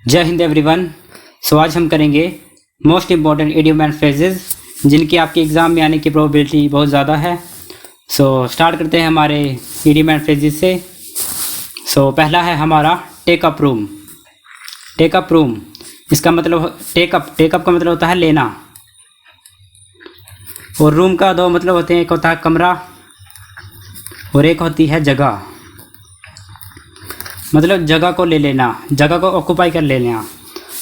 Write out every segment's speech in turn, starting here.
जय हिंद एवरीवन। सो आज हम करेंगे most important idiom and phrases जिनकी आपके एग्ज़ाम में आने की प्रोबेबिलिटी बहुत ज़्यादा है। सो स्टार्ट करते हैं हमारे इडियम एंड फ्रेजेस से। सो पहला है हमारा take up room. Take up room इसका मतलब टेकअप का मतलब होता है लेना, और रूम का दो मतलब होते हैं, एक होता है कमरा और एक होती है जगह। मतलब जगह को ले लेना, जगह को ऑक्यूपाई कर लेना।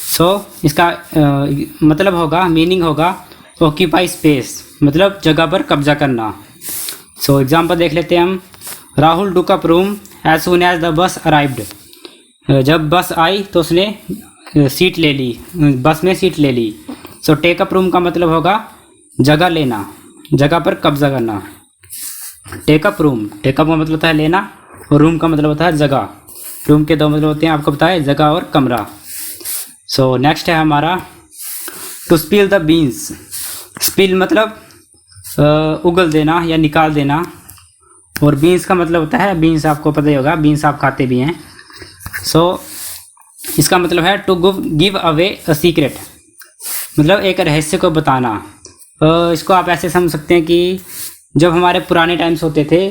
सो इसका मतलब होगा, मीनिंग होगा ऑक्यूपाई स्पेस, मतलब जगह पर कब्जा करना। सो एग्जांपल देख लेते हैं हम। Rahul took up room as soon as the bus arrived. जब बस आई तो उसने सीट ले ली, बस में सीट ले ली। सो टेक अप रूम का मतलब होगा जगह लेना, जगह पर कब्जा करना। टेकअप रूम, टेकअप का मतलब होता है लेना और रूम का मतलब होता है जगह। रूम के दो मतलब होते हैं, आपको पता है, जगह और कमरा। सो नेक्स्ट है हमारा to spill the beans. Spill मतलब उगल देना या निकाल देना, और बीन्स का मतलब होता है, बीन्स आपको पता ही होगा, बीन्स आप खाते भी हैं। सो इसका मतलब है to give away a secret, मतलब एक रहस्य को बताना। इसको आप ऐसे समझ सकते हैं कि जब हमारे पुराने टाइम्स होते थे,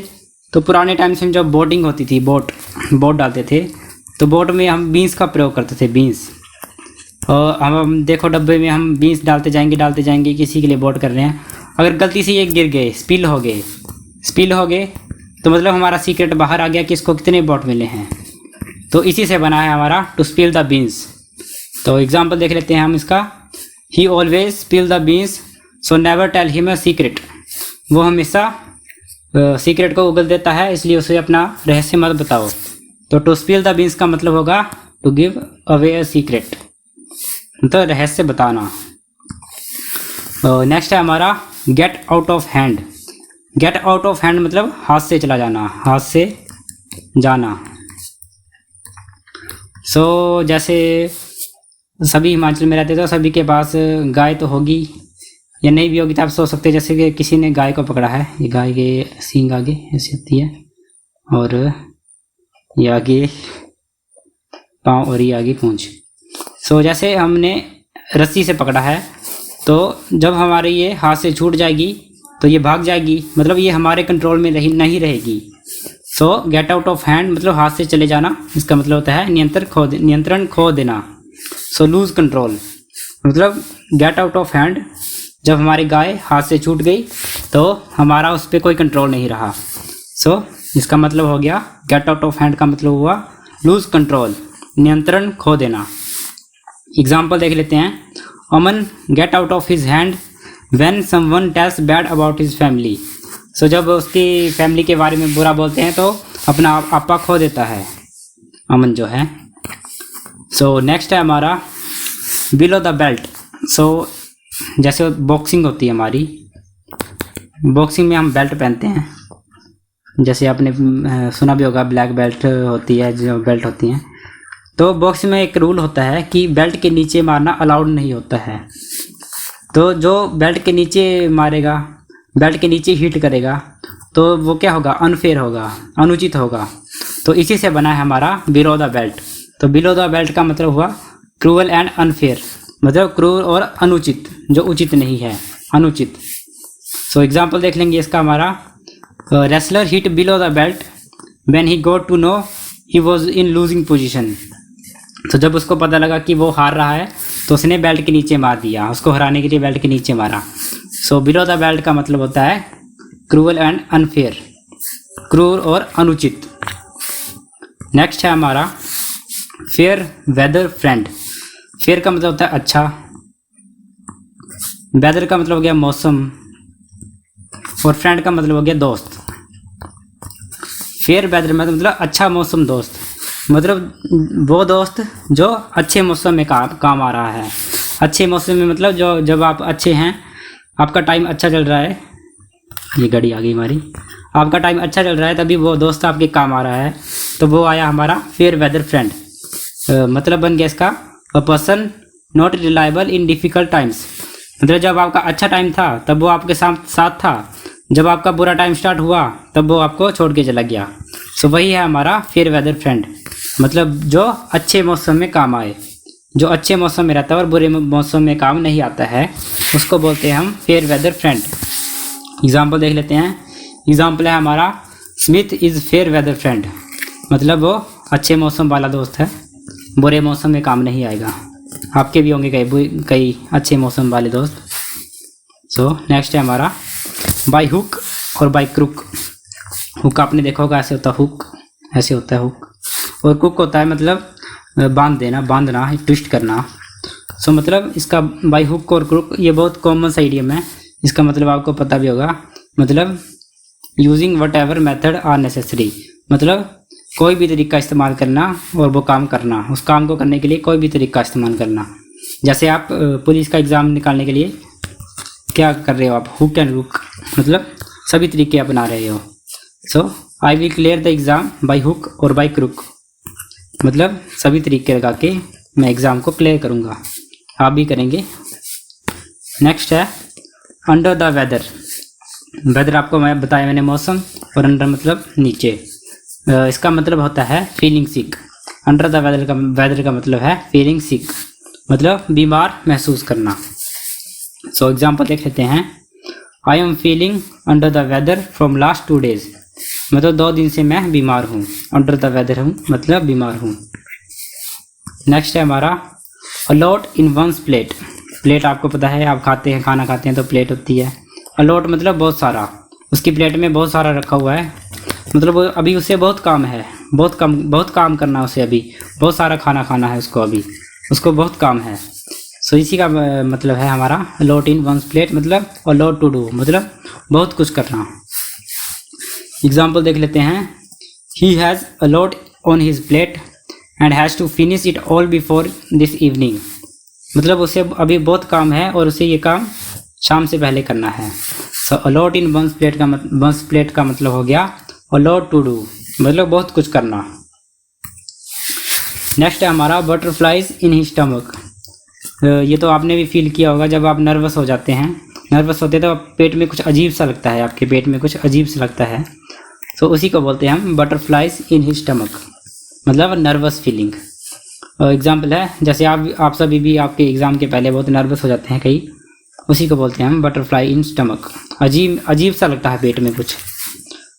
तो पुराने टाइम्स में जब बोटिंग होती थी, बोट डालते थे, तो बोट में हम बीन्स का प्रयोग करते थे, बीन्स। और हम देखो डब्बे में हम बीन्स डालते जाएंगे, किसी के लिए बोट कर रहे हैं। अगर गलती से ये गिर गए, स्पिल हो गए, तो मतलब हमारा सीक्रेट बाहर आ गया कि इसको कितने बोट मिले हैं। तो इसी से बना है हमारा टू स्पिल द बीन्स। तो एग्जाम्पल देख लेते हैं हम इसका। He always spill the beans so never tell him a secret. वो हमेशा सीक्रेट को उगल देता है, इसलिए उसे अपना रहस्य मत बताओ। तो टू स्पिल द बीन्स का मतलब होगा to give away a secret, मतलब रहस्य बताना। नेक्स्ट है हमारा get out of hand. Get out of hand मतलब हाथ से चला जाना, हाथ से जाना। सो जैसे सभी हिमाचल में रहते हैं, तो सभी के पास गाय तो होगी या नहीं भी होगी, तो आप सोच सकते हैं जैसे कि किसी ने गाय को पकड़ा है। ये गाय के सींग आगे ऐसी होती है, और ये आगे पाँव और ये आगे पूंछ। सो जैसे हमने रस्सी से पकड़ा है, तो जब हमारे ये हाथ से छूट जाएगी तो ये भाग जाएगी, मतलब ये हमारे कंट्रोल में नहीं रहेगी। सो गेट आउट ऑफ हैंड मतलब हाथ से चले जाना, इसका मतलब होता है नियंत्रण खो देना। सो लूज कंट्रोल, मतलब गेट आउट ऑफ हैंड, जब हमारी गाय हाथ से छूट गई तो हमारा उस पर कोई कंट्रोल नहीं रहा। सो इसका मतलब हो गया, गेट आउट ऑफ हैंड का मतलब हुआ लूज कंट्रोल, नियंत्रण खो देना। एग्जाम्पल देख लेते हैं। Aman get out of his hand when someone tells bad about his family. So जब उसकी फैमिली के बारे में बुरा बोलते हैं तो अपना आपा खो देता है अमन जो है। सो नेक्स्ट है हमारा बिलो द बेल्ट। सो जैसे बॉक्सिंग होती है हमारी, बॉक्सिंग में हम बेल्ट पहनते हैं, जैसे आपने सुना भी होगा, ब्लैक बेल्ट होती है, जो बेल्ट होती हैं। तो बॉक्सिंग में एक रूल होता है कि बेल्ट के नीचे मारना अलाउड नहीं होता है। तो जो बेल्ट के नीचे मारेगा, बेल्ट के नीचे हिट करेगा, तो वो क्या होगा, अनफेयर होगा, अनुचित होगा। तो इसी से बना है हमारा बिलो द बेल्ट। तो बिलो द बेल्ट का मतलब हुआ क्रूअल एंड अनफेयर, मतलब क्रूर और अनुचित, जो उचित नहीं है, अनुचित। सो एग्जाम्पल देख लेंगे इसका हमारा। Wrestler hit below the belt when he got to know he was in losing position. तो जब उसको पता लगा कि वो हार रहा है, तो उसने बेल्ट के नीचे मार दिया, उसको हराने के लिए बेल्ट के नीचे मारा। सो बिलो द बेल्ट का मतलब होता है क्रूअल एंड अनफेयर, क्रूर और अनुचित। नेक्स्ट है हमारा फेयर वेदर फ्रेंड। फेयर का मतलब होता है अच्छा, वेदर का मतलब हो गया मौसम, और फ्रेंड का मतलब हो गया दोस्त। फेयर वेदर मतलब अच्छा मौसम दोस्त, मतलब वो दोस्त जो अच्छे मौसम में काम आ रहा है। अच्छे मौसम में मतलब जो जब आप अच्छे हैं, आपका टाइम अच्छा चल रहा है, ये घड़ी आ गई हमारी, आपका टाइम अच्छा चल रहा है, तभी वो दोस्त आपके काम आ रहा है। तो वो आया हमारा फेयर वेदर फ्रेंड। मतलब बन गया इसका a person not reliable in difficult times. मतलब जब आपका अच्छा टाइम था तब वो आपके साथ था, जब आपका बुरा टाइम स्टार्ट हुआ तब वो आपको छोड़ के चला गया। सो वही है हमारा फेयर वेदर फ्रेंड, मतलब जो अच्छे मौसम में काम आए। जो अच्छे मौसम में रहता है और बुरे मौसम में काम नहीं आता है उसको बोलते हैं हम फेयर वेदर फ्रेंड। एग्जाम्पल देख लेते हैं। एग्जाम्पल है हमारा Smith is fair weather friend, मतलब वो अच्छे मौसम वाला दोस्त है, बुरे मौसम में काम नहीं आएगा। आपके भी होंगे कई अच्छे मौसम वाले दोस्त। सो नेक्स्ट है हमारा बाय हुक और बाय क्रुक। हुक आपने देखा होगा, ऐसे होता है हुक, ऐसे होता है हुक, और क्रुक होता है मतलब बांध देना, बांधना, ट्विस्ट करना। सो मतलब इसका बाय हुक और क्रुक ये बहुत कॉमन सा इडियम है। इसका मतलब आपको पता भी होगा, मतलब using whatever method are necessary, मतलब कोई भी तरीका इस्तेमाल करना और वो काम करना, उस काम को करने के लिए कोई भी तरीका इस्तेमाल करना। जैसे आप पुलिस का एग्ज़ाम निकालने के लिए क्या कर रहे हो आप, हुक एंड रुक, मतलब सभी तरीके अपना रहे हो। So I will clear the exam by hook और बाय क्रुक, मतलब सभी तरीके लगा के मैं एग्ज़ाम को क्लियर करूँगा, आप भी करेंगे। नेक्स्ट है अंडर द वेदर। वेदर आपको मैं बताया मैंने मौसम, और अंडर मतलब नीचे। इसका मतलब होता है feeling sick. Under the weather का मतलब है फीलिंग सिक, मतलब बीमार महसूस करना। सो एग्जाम्पल देख लेते हैं। I am feeling under the weather from last 2 days, मतलब 2 दिन से मैं बीमार हूँ। अंडर द वेदर हूँ मतलब बीमार हूँ। नेक्स्ट है हमारा a lot in one's plate. Plate आपको पता है, आप खाते हैं, खाना खाते हैं तो प्लेट होती है। अलॉट मतलब बहुत सारा, उसकी प्लेट में बहुत सारा रखा हुआ है, मतलब अभी उसे बहुत काम है, बहुत काम करना है उसे, अभी बहुत सारा खाना खाना है उसको, अभी उसको बहुत काम है। सो इसी का मतलब है हमारा अलॉट इन वंस प्लेट, मतलब अलॉट टू डू, मतलब बहुत कुछ करना। एग्जाम्पल देख लेते हैं। He has a lot on his plate and has to finish it all before this evening, मतलब उसे अभी बहुत काम है और उसे ये काम शाम से पहले करना है। So a lot in one's plate का मतलब हो गया अलॉट टू डू, मतलब बहुत कुछ करना। नेक्स्ट है हमारा बटरफ्लाइज इन हिज स्टमक। ये तो आपने भी फील किया होगा, जब आप नर्वस हो जाते हैं, नर्वस होते तो पेट में कुछ अजीब सा लगता है, आपके पेट में कुछ अजीब सा लगता है। तो उसी को बोलते हैं हम बटरफ्लाइज इन हिज स्टमक, मतलब नर्वस फीलिंग। एग्जाम्पल है, जैसे आप सभी भी आपके एग्ज़ाम के पहले बहुत नर्वस हो जाते हैं कई, उसी को बोलते हैं हम बटरफ्लाई इन स्टमक, अजीब सा लगता है पेट में कुछ।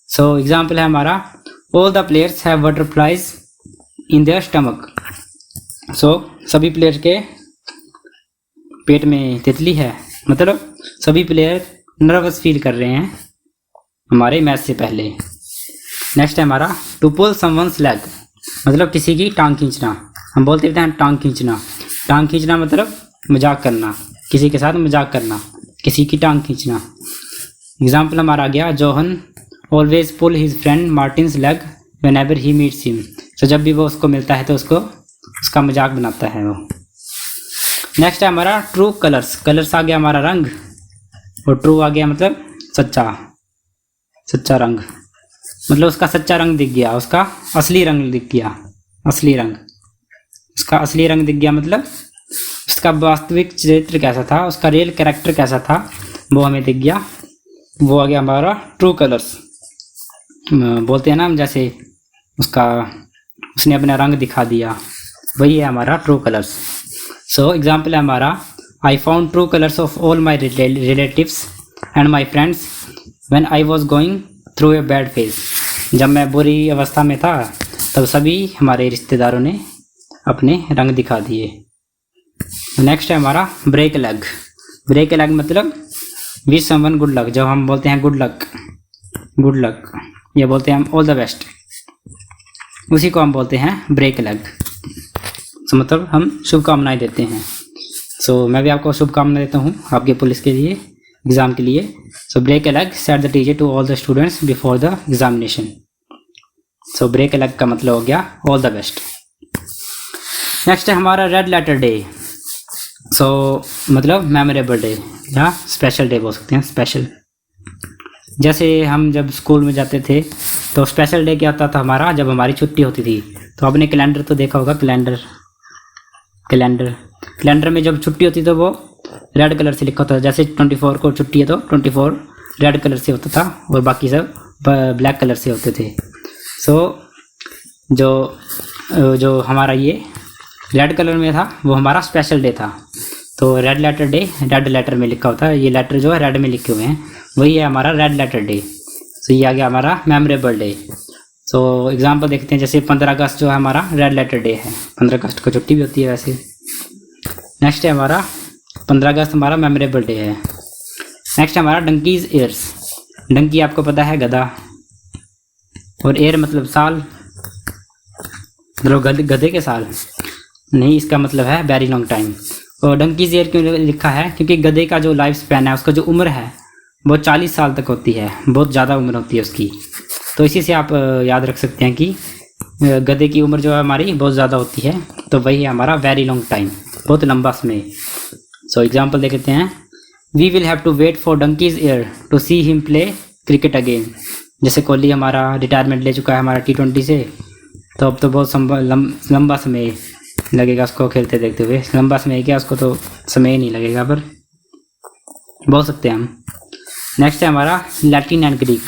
सो एग्जाम्पल है हमारा all the players have butterflies in their stomach. So सभी प्लेयर के पेट में तितली है, मतलब सभी प्लेयर नर्वस फील कर रहे हैं हमारे मैच से पहले। नेक्स्ट है हमारा टू पुल समवंस लेग, मतलब किसी की टांग खींचना। हम बोलते हैं टांग खींचना। टांग खींचना मतलब मजाक करना, किसी के साथ मजाक करना, किसी की टांग खींचना। एग्जाम्पल हमारा आ गया John always pull his friend Martin's leg whenever he meets him. तो जब भी वो उसको मिलता है तो उसका मजाक बनाता है वो। नेक्स्ट है हमारा ट्रू कलर्स। कलर्स आ गया हमारा रंग, और ट्रू आ गया मतलब सच्चा रंग, मतलब उसका सच्चा रंग दिख गया, उसका असली रंग दिख गया, असली रंग, उसका असली रंग दिख गया, मतलब उसका वास्तविक चरित्र कैसा था, उसका रियल कैरेक्टर कैसा था, वो हमें दिख गया। वो आ गया हमारा ट्रू कलर्स। बोलते हैं ना हम, जैसे उसने अपना रंग दिखा दिया, वही है हमारा ट्रू कलर्स। सो एग्जाम्पल है हमारा I found true colours of all my relatives and my friends when I was going through a bad phase. जब मैं बुरी अवस्था में था तब सभी हमारे रिश्तेदारों ने अपने रंग दिखा दिए। नेक्स्ट है हमारा ब्रेक लेग। ब्रेक लेग मतलब विश समवन गुड लक। जब हम बोलते हैं गुड लक, ये बोलते हैं हम ऑल द बेस्ट, उसी को हम बोलते हैं ब्रेक लेग। तो मतलब हम शुभकामनाएं देते हैं। सो मैं भी आपको शुभकामनाएं देता हूँ आपके पुलिस के लिए, एग्ज़ाम के लिए। So break a leg set the teacher to all the students before the examination. So break a leg का मतलब हो गया ऑल द बेस्ट। नेक्स्ट है हमारा रेड लेटर डे। सो मतलब मेमोरेबल डे या स्पेशल डे बोल सकते हैं, स्पेशल। जैसे हम जब स्कूल में जाते थे तो स्पेशल डे क्या होता था हमारा, जब हमारी छुट्टी होती थी। तो आपने कैलेंडर तो देखा होगा, कैलेंडर में जब छुट्टी होती तो वो रेड कलर से लिखा होता था। जैसे 24 को छुट्टी है तो 24 रेड कलर से होता था और बाकी सब ब्लैक कलर से होते थे। सो जो हमारा ये रेड कलर में था वो हमारा स्पेशल डे था। तो red letter day red letter में लिखा होता है, ये लेटर जो है रेड में लिखे हुए हैं, वही है हमारा रेड लेटर डे। तो ये आ गया हमारा मेमोरेबल डे। सो एग्जांपल देखते हैं, जैसे 15 अगस्त जो है हमारा रेड लेटर डे है, 15 अगस्त को छुट्टी भी होती है वैसे। नेक्स्ट है हमारा 15 अगस्त हमारा मेमोरेबल डे है। नेक्स्ट है हमारा डंकीज ईयर्स। डंकी आपको पता है गधा, और ईयर मतलब साल, मतलब गधे के साल नहीं, इसका मतलब है वेरी लॉन्ग टाइम। और डंकीज ईयर क्यों लिखा है, क्योंकि गधे का जो लाइफ स्पैन है, उसका जो उम्र है वो 40 साल तक होती है, बहुत ज़्यादा उम्र होती है उसकी। तो इसी से आप याद रख सकते हैं कि गधे की उम्र जो है हमारी बहुत ज़्यादा होती है, तो वही है हमारा वेरी लॉन्ग टाइम, बहुत लंबा समय। सो एग्जाम्पल देखते हैं, we will have to wait for donkey's year to see him play cricket again. जैसे कोहली हमारा रिटायरमेंट ले चुका है हमारा T20 से, तो अब तो बहुत लंबा समय लगेगा उसको खेलते देखते हुए। लंबा समय क्या, उसको तो समय ही नहीं लगेगा, पर बोल सकते हैं हम। नेक्स्ट है हमारा Latin and Greek.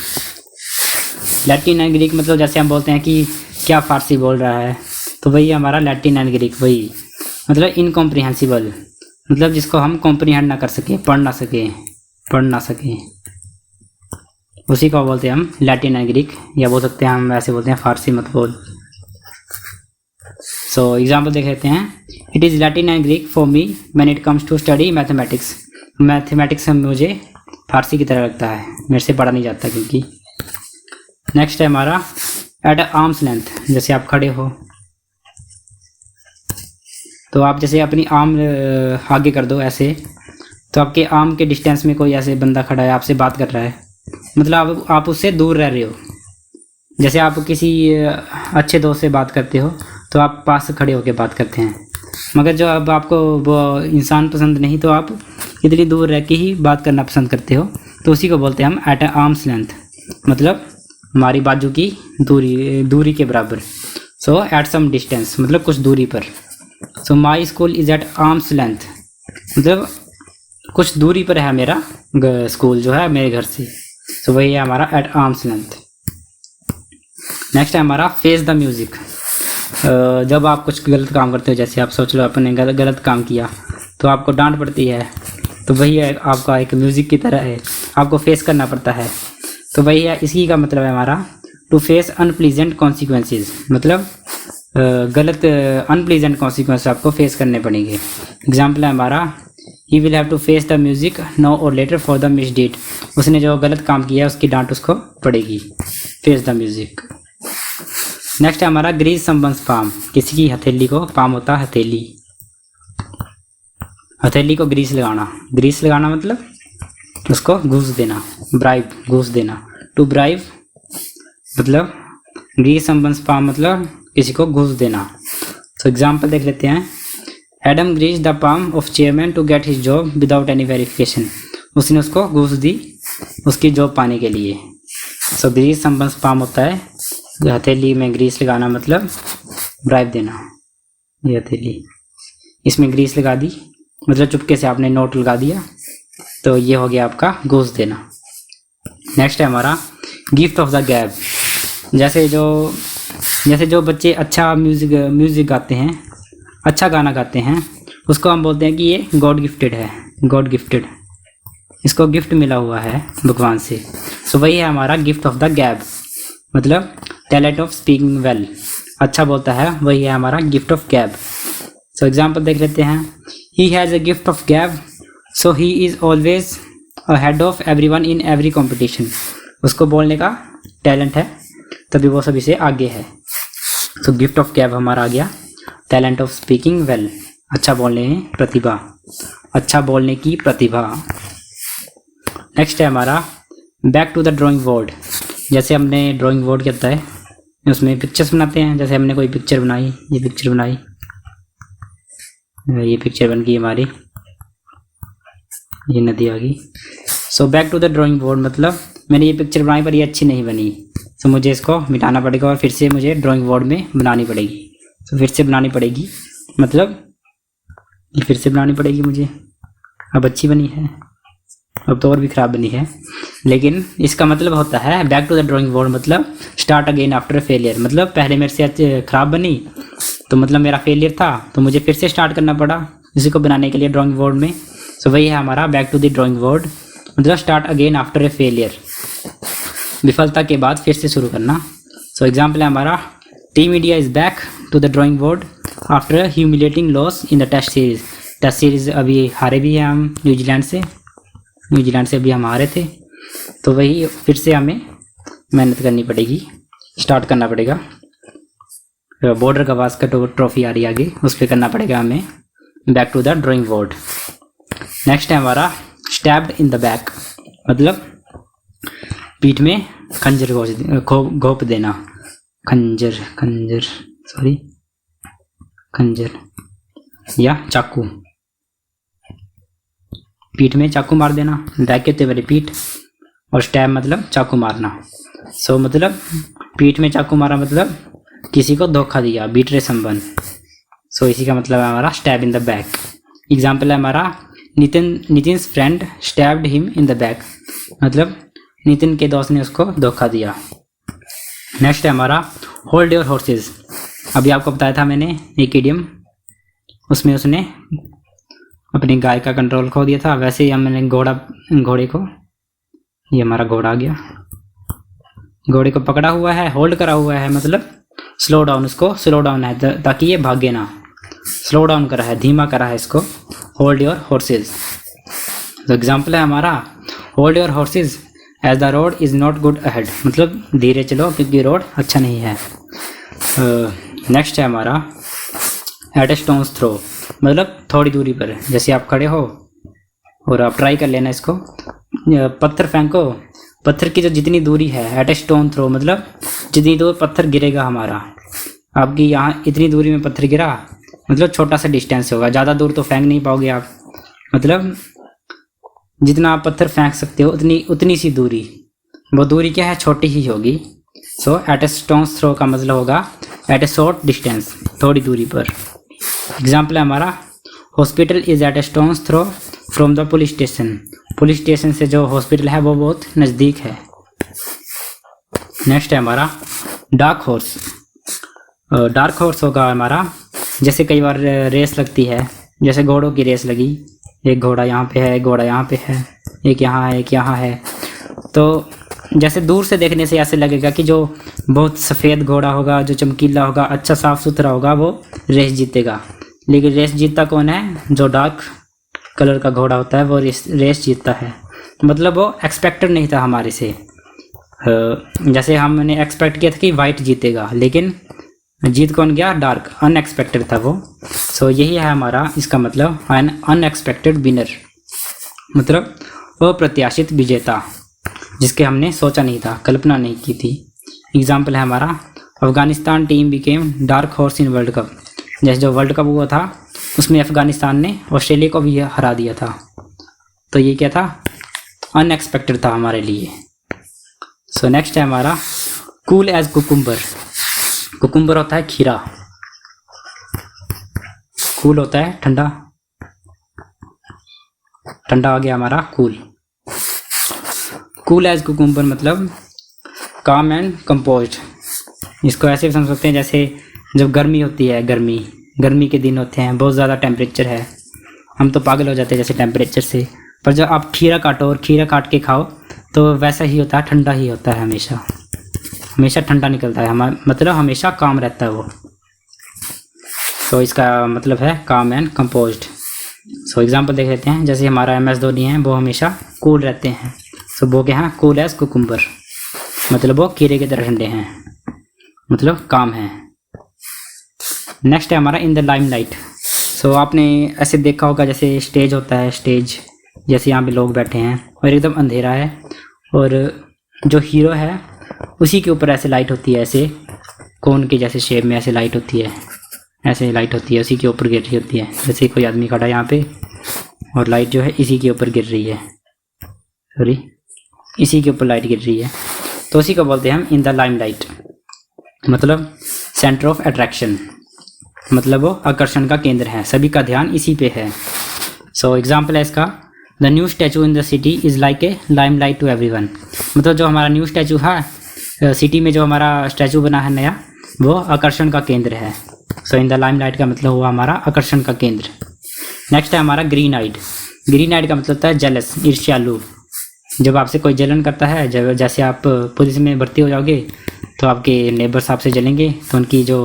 Latin and Greek मतलब जैसे हम बोलते हैं कि क्या फारसी बोल रहा है, तो वही हमारा लैटिन एंड ग्रीक, वही मतलब इनकॉम्प्रिहेंसिबल, मतलब जिसको हम कॉम्प्रीहेंड ना कर सके, पढ़ ना सके, उसी को बोलते हैं हम लैटिन एंड ग्रीक, या बोल सकते हैं हम ऐसे बोलते हैं फारसी मत बोल। सो एग्जाम्पल देख लेते हैं, it is Latin and Greek for me when it comes to study mathematics. Mathematics मुझे फारसी की तरह लगता है, मेरे से पढ़ा नहीं जाता क्योंकि। नेक्स्ट है हमारा एट आर्म्स लेंथ। जैसे आप खड़े हो, तो आप जैसे अपनी आर्म आगे कर दो ऐसे, तो आपके आर्म के डिस्टेंस में कोई ऐसे बंदा खड़ा है, आपसे बात कर रहा है, मतलब आप उससे दूर रह रहे हो। जैसे आप किसी अच्छे दोस्त से बात करते हो, तो आप पास से खड़े होकर बात करते हैं, मगर जो अब आपको वो इंसान पसंद नहीं, तो आप इतनी दूर रह के ही बात करना पसंद करते हो, तो उसी को बोलते हैं हम एट आर्म्स लेंथ, मतलब हमारी बाजू की दूरी के बराबर। सो एट सम डिस्टेंस मतलब कुछ दूरी पर। So my school is at arms length, मतलब कुछ दूरी पर है मेरा स्कूल जो है मेरे घर से। सो वही है हमारा एट आर्म्स लेंथ। नेक्स्ट है हमारा फेस द म्यूज़िक। जब आप कुछ गलत काम करते हो, जैसे आप सोच लो आपने गलत काम किया, तो आपको डांट पड़ती है, तो वही है आपका एक म्यूज़िक की तरह है, आपको फेस करना पड़ता है। तो वही है, इसी का मतलब है हमारा टू फेस अनप्लीजेंट कॉन्सिक्वेंसेज, मतलब गलत अनप्लीजेंट कॉन्सिक्वेंस आपको फेस करने पड़ेंगे। एग्जाम्पल है हमारा, he will have to face the music no or later for the misdeed. उसने जो गलत काम किया है उसकी डांट उसको पड़ेगी, फेस द म्यूजिक। नेक्स्ट है हमारा ग्रीस समवंस पाम। किसी की हथेली को, पाम होता है हथेली, हथेली को ग्रीस लगाना मतलब उसको घूस देना, ब्राइब, घूस देना। टू ब्राइब मतलब ग्रीस समवंस पाम मतलब किसी को घूस देना। तो एग्जाम्पल देख लेते हैं, Adam grease the palm of chairman to get his job without any verification. उसने उसको घूस दी उसकी जॉब पाने के लिए। सो ग्रीस समवंस पाम होता है हथेली में ग्रीस लगाना, मतलब ब्राइब देना। ये हथेली, इसमें ग्रीस लगा दी मतलब चुपके से आपने नोट लगा दिया, तो ये हो गया आपका घूस देना। नेक्स्ट है हमारा गिफ्ट ऑफ द गैब। जैसे जो बच्चे अच्छा म्यूज़िक गाते हैं, अच्छा गाना गाते हैं, उसको हम बोलते हैं कि ये गॉड गिफ्टेड है, गॉड गिफ्टेड, इसको गिफ्ट मिला हुआ है भगवान से। सो वही है हमारा गिफ्ट ऑफ द गैब, मतलब टैलेंट ऑफ स्पीकिंग वेल, अच्छा बोलता है, वही है हमारा gift of gab. So example देख लेते हैं, he has a gift of gab so he is always ahead of everyone in every competition. उसको बोलने का टैलेंट है, तभी वो सभी से आगे है। सो गिफ्ट ऑफ गैब हमारा आ गया टैलेंट ऑफ स्पीकिंग वेल, अच्छा बोलने में प्रतिभा, अच्छा बोलने की प्रतिभा। नेक्स्ट है हमारा back to the drawing board. जैसे हमने ड्राइंग बोर्ड क्या होता है, उसमें पिक्चर्स बनाते हैं। जैसे हमने कोई पिक्चर बनाई, ये पिक्चर बनाई, ये पिक्चर बन गई हमारी, ये नदी आ गई। So back to the drawing board मतलब मैंने ये पिक्चर बनाई पर ये अच्छी नहीं बनी, तो मुझे इसको मिटाना पड़ेगा और फिर से मुझे ड्राइंग बोर्ड में बनानी पड़ेगी। तो फिर से बनानी पड़ेगी मतलब ये फिर से बनानी पड़ेगी मुझे। अब अच्छी बनी है, अब तो और भी ख़राब बनी है, लेकिन इसका मतलब होता है back to the drawing board मतलब स्टार्ट अगेन आफ्टर फेलियर। मतलब पहले मेरे से ख़राब बनी, तो मतलब मेरा फेलियर था, तो मुझे फिर से स्टार्ट करना पड़ा इसी को बनाने के लिए ड्राइंग बोर्ड में। सो वही है हमारा back to the drawing board, मतलब start again after a failure, विफलता के बाद फिर से शुरू करना। सो एग्जाम्पल है हमारा, team India is back to the drawing board after humiliating loss in the test series. Test series अभी हारे भी हैं हम न्यूजीलैंड से अभी हम हारे थे, तो वही फिर से हमें मेहनत करनी पड़ेगी, स्टार्ट करना पड़ेगा। बॉर्डर गावस्कर ट्रॉफी आ रही है आगे, उस पर करना पड़ेगा हमें back to the drawing board. Next है हमारा स्टैब्ड इन द बैक, मतलब पीठ में खंजर घोंप देना, खंजर या चाकू, पीठ में चाकू मार देना, बैक कहते मेरी पीठ, और स्टैब मतलब चाकू मारना। सो मतलब पीठ में चाकू मारा मतलब किसी को धोखा दिया, बीटरे संबंध। सो इसी का मतलब है हमारा stab in the back. Example है हमारा, Nitin's friend stabbed him in the back, मतलब नितिन के दोस्त ने उसको धोखा दिया। नेक्स्ट है हमारा होल्ड योर हॉर्सेस। अभी आपको बताया था मैंने एक इडियम, उसमें उसने अपनी गाय का कंट्रोल खो दिया था, वैसे ही मैंने घोड़े को, ये हमारा घोड़ा आ गया, घोड़े को पकड़ा हुआ है, होल्ड करा हुआ है, मतलब स्लो डाउन, उसको स्लो डाउन है ताकि ये भागे ना, स्लो डाउन करा है, धीमा करा है इसको, होल्ड योर हॉर्सेस। तो एग्जाम्पल है हमारा, hold your horses as the road is not good ahead, मतलब धीरे चलो क्योंकि रोड अच्छा नहीं है। नेक्स्ट है हमारा एट ए स्टोन्स थ्रो, मतलब थोड़ी दूरी पर, जैसे आप खड़े हो और आप ट्राई कर लेना इसको, पत्थर फेंको, पत्थर की जो जितनी दूरी है, एट ए स्टोन थ्रो मतलब जितनी दूर पत्थर गिरेगा हमारा, आपकी यहाँ इतनी दूरी में पत्थर गिरा, मतलब छोटा सा डिस्टेंस होगा, ज़्यादा दूर तो फेंक नहीं पाओगे आप, मतलब जितना आप पत्थर फेंक सकते हो उतनी सी दूरी, वो दूरी क्या है, छोटी ही होगी। सो एट ए स्टोन्स थ्रो का मतलब होगा एट ए शॉर्ट डिस्टेंस, थोड़ी दूरी पर। एग्जाम्पल है हमारा, hospital is at a stone's throw from the police station, police station से जो हॉस्पिटल है वो बहुत नज़दीक है। नेक्स्ट है हमारा डार्क हॉर्स। डार्क हॉर्स होगा हमारा, जैसे कई बार रेस लगती है, जैसे घोड़ों की रेस लगी, एक घोड़ा यहाँ पे है, एक घोड़ा यहाँ पे है, एक यहाँ है, एक यहाँ है, तो जैसे दूर से देखने से ऐसे लगेगा कि जो बहुत सफ़ेद घोड़ा होगा, जो चमकीला होगा, अच्छा साफ़ सुथरा होगा, वो रेस जीतेगा। लेकिन रेस जीतता कौन है, जो डार्क कलर का घोड़ा होता है वो रेस जीतता है, मतलब वो एक्सपेक्टेड नहीं था हमारे से। जैसे हमने एक्सपेक्ट किया था कि वाइट जीतेगा, लेकिन जीत कौन गया, डार्क, अनएक्सपेक्टेड था वो। सो यही है हमारा इसका मतलब, एन अनएक्सपेक्टेड विनर, मतलब अप्रत्याशित विजेता, जिसके हमने सोचा नहीं था, कल्पना नहीं की थी। एग्जाम्पल है हमारा, Afghanistan team became dark horse in world cup, जैसे जो वर्ल्ड कप हुआ था उसमें अफगानिस्तान ने ऑस्ट्रेलिया को भी हरा दिया था, तो ये क्या था, अनएक्सपेक्टेड था हमारे लिए। सो नेक्स्ट है हमारा कूल एज कुकुम्बर। कुकुम्बर होता है खीरा, कूल होता है ठंडा, ठंडा आ गया हमारा कूल। कूल एज कुकुम्बर मतलब काम एंड कंपोज्ड। इसको ऐसे भी समझ सकते हैं जैसे जब गर्मी होती है, गर्मी के दिन होते हैं, बहुत ज़्यादा टेम्परेचर है, हम तो पागल हो जाते हैं जैसे टेम्परेचर से, पर जब आप खीरा काटो और खीरा काट के खाओ तो वैसा ही होता है, ठंडा ही होता है, हमेशा ठंडा निकलता है, हमारा मतलब हमेशा काम रहता है वो। तो इसका मतलब है काम एंड कंपोज्ड। सो एग्जांपल देख लेते हैं, जैसे हमारा MS धोनी है, वो हमेशा कूल रहते हैं, सो वो क्या है, कूल एज कुकुम्बर, मतलब वो खीरे की तरह ठंडे हैं, मतलब काम है। नेक्स्ट है हमारा इन द लाइमलाइट। सो आपने ऐसे देखा होगा जैसे स्टेज होता है, स्टेज जैसे यहाँ पे लोग बैठे हैं और एकदम अंधेरा है, और जो हीरो है उसी के ऊपर ऐसे लाइट होती है, ऐसे कोन के जैसे शेप में ऐसे लाइट होती है, ऐसे लाइट होती है, उसी के ऊपर गिर रही होती है, जैसे कोई आदमी खड़ा है यहाँ पे और लाइट जो है इसी के ऊपर गिर रही है, सॉरी इसी के ऊपर लाइट गिर रही है, तो उसी को बोलते हैं हम इन द लाइमलाइट, मतलब सेंटर ऑफ अट्रैक्शन, मतलब वो आकर्षण का केंद्र है, सभी का ध्यान इसी पे है। सो एग्जाम्पल है इसका, the new statue in the city is like a limelight to everyone, मतलब जो हमारा न्यू स्टैचू है सिटी में, जो हमारा स्टैचू बना है नया, वो आकर्षण का केंद्र है, सो इन द लाइमलाइट का मतलब हुआ हमारा आकर्षण का केंद्र। नेक्स्ट है हमारा ग्रीन आइड। ग्रीन आइड का मतलब होता है जेलस, ईर्ष्यालु। जब आपसे कोई जलन करता है, जब जैसे आप पुलिस में भर्ती हो जाओगे तो आपके नेबर्स आपसे जलेंगे तो उनकी जो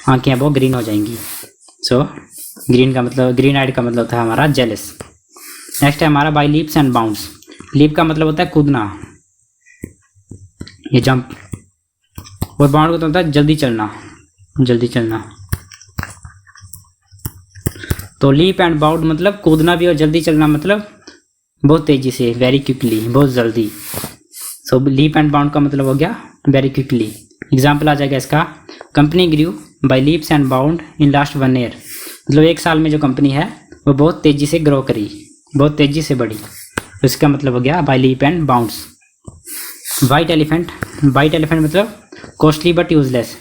आंखें हैं वो ग्रीन हो जाएंगी। सो ग्रीन का मतलब, ग्रीन आइड का मतलब होता है हमारा जेलस। नेक्स्ट है हमारा by leaps and bounds. Leap का मतलब होता है कूदना, ये जंप, और बाउंड का तो होता है जल्दी चलना, जल्दी चलना। तो लीप एंड बाउंड मतलब कूदना भी और जल्दी चलना, मतलब बहुत तेजी से, वेरी क्विकली, बहुत जल्दी। सो लीप एंड बाउंड का मतलब हो गया वेरी क्विकली। एग्जाम्पल आ जाएगा इसका, company grew by leaps and bound in last 1 year. मतलब 1 साल में जो कंपनी है वो बहुत तेजी से ग्रो करी, बहुत तेजी से बढ़ी, तो इसका मतलब हो गया by leap and bounds. White elephant. White elephant मतलब कॉस्टली बट यूजलेस।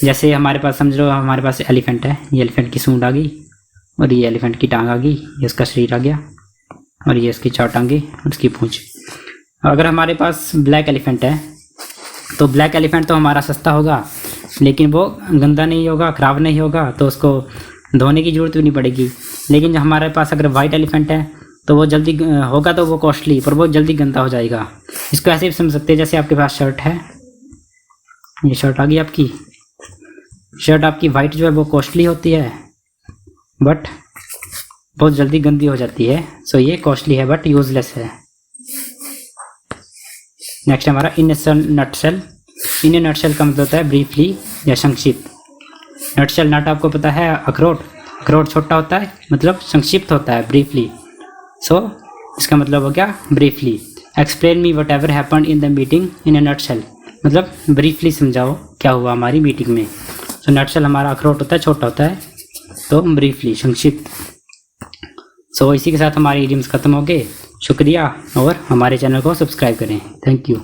जैसे हमारे पास समझ लो, हमारे पास एलिफेंट है, ये एलिफेंट की सूंड आ गई और ये एलिफेंट की टांग आ गई, ये इसका शरीर आ गया और ये इसकी 4 टांगे और इसकी पूंछ। अगर हमारे पास ब्लैक एलिफेंट है तो ब्लैक एलिफेंट तो हमारा सस्ता होगा, लेकिन वो गंदा नहीं होगा, ख़राब नहीं होगा, तो उसको धोने की ज़रूरत भी नहीं पड़ेगी। लेकिन जो हमारे पास अगर वाइट एलिफेंट है तो वो जल्दी होगा, तो वो कॉस्टली, पर वो जल्दी गंदा हो जाएगा। इसको ऐसे भी समझ सकते हैं, जैसे आपके पास शर्ट है, ये शर्ट आ गई आपकी, शर्ट आपकी वाइट जो है वो कॉस्टली होती है बट बहुत जल्दी गंदी हो जाती है। सो ये कॉस्टली है बट यूजलेस है। नेक्स्ट हमारा इन ए नटशेल। इन ए नटशेल का मतलब होता है ब्रीफली या संक्षिप्त। नटशेल, नट आपको पता है अखरोट, अखरोट छोटा होता है, मतलब संक्षिप्त होता है, ब्रीफली। सो इसका मतलब हो गया briefly. Explain me what ever happen in the meeting in A nutshell, मतलब ब्रीफली समझाओ क्या हुआ हमारी मीटिंग में। सो नटशेल हमारा अखरोट होता है, छोटा होता है, तो ब्रीफली, संक्षिप्त। सो इसी के साथ हमारे इडियम्स खत्म हो गए। शुक्रिया, और हमारे चैनल को सब्सक्राइब करें। Thank you.